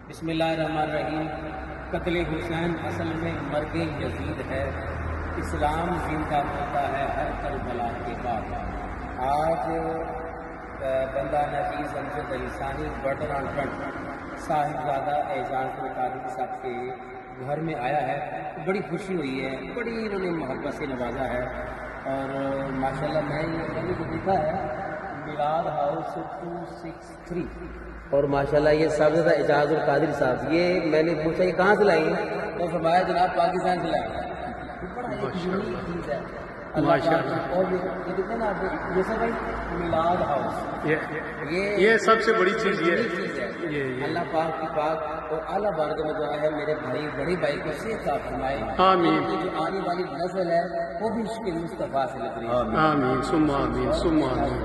बिस्मिल्लाहिर्रहमानिर्रहीम। कत्ल हुसैन असल में मर्ग यजीद है। इस्लाम जिंदा होता है हर करबला के बाद। आज बंदा नजीज़ अमजद अली सानी बर्टरान साहिबजादा एजाज़ुल कादिर साहब के घर में आया है। बड़ी खुशी हुई है, बड़ी इन्होंने मोहब्बत से नवाजा है। और माशाल्लाह मैं ये मैंने जो देखा है मिलाद हाउस 263 और माशाल्लाह ये साहिबजादा एजाज़ुल कादिर साहब, ये मैंने पूछा ये कहाँ से लाई हैं तो फरमाया जनाब पाकिस्तान से लाए। बड़ा एक यूनिक चीज़ है माशाल्लाह। और ये देखते हैं ना आप जैसे भाई मिलाद हाउस ये सबसे बड़ी चीज़ ये है। अल्लाह पाक की पाक और आला बारगाह में दुआ है मेरे भाई बड़े भाई को सेहत साफ फरमाए। आमीन। जो आने वाली नस्ल है वो भी उसके मुस्तफा से लग रही है। आमीन सुम्मा आमीन सुम्मा आमीन।